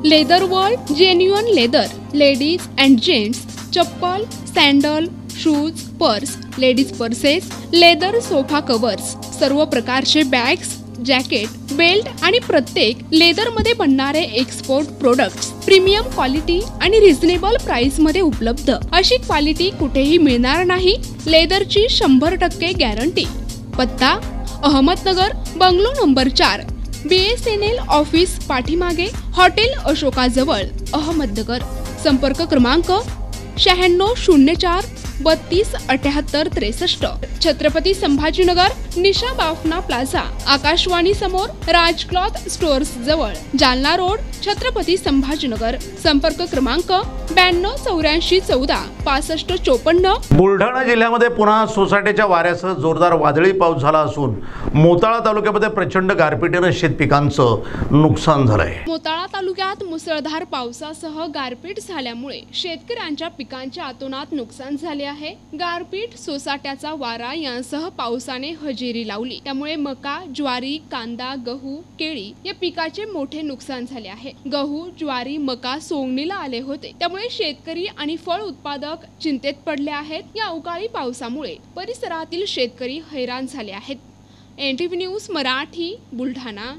Leather world genuine leather ladies and gents chappal, sandal, shoes, purse, ladies purses, leather sofa covers, सर्व प्रकारचे bags, jacket, belt आणि प्रत्येक लेदरमध्ये बनणारे एक्सपोर्ट प्रोडक्ट्स प्रीमियम क्वालिटी आणि reasonable price मध्ये उपलब्ध। अशी क्वालिटी कुठेही मिळणार नाही। लेदरची 100% गॅरंटी। पत्ता Ahmednagar, bungalow number 4, BSNL office पाठीमागे, हॉटेल अशोका जवळ, अहमदनगर। संपर्क क्रमांक 9604 32 78 63। छत्रपती संभाजीनगर, निशा बाफना प्लाझा, आकाशवाणी समोर, राज क्लॉथ स्टोअर्स जवळ, जालना रोड, छत्रपती संभाजीनगर। संपर्क क्रमांक 92 84 14 65 54। बुलढाणा जिल्ह्यामध्ये पुन्हा सोसाट्याच्या वाऱ्यासह जोरदार वादळी पाऊस झाला असून मोताळा तालुक्यामध्ये प्रचंड गारपिटीने शेतपिकांचं नुकसान झालंय। मोताळा तालुक्यात मुसळधार पावसासह गारपीट झाल्यामुळे शेतकऱ्यांच्या पिकांच्या अतोनात नुकसान झाले आहे। गारपीट, सोसाट्याचा वारा यांसह पावसाने हजेरी लावली, त्यामुळे मका, ज्वारी, कांदा, गहू, केळी या पिकाचे मोठे नुकसान झाले आहे। गहू, ज्वारी, मका सोंगणीला आले होते, त्यामुळे शेतकरी आणि फळ उत्पादक चिंतेत पडले आहेत। या अवकाळी पावसामुळे परिसरातील शेतकरी हैराण झाले आहेत। NTV news Marathi, Buldhana.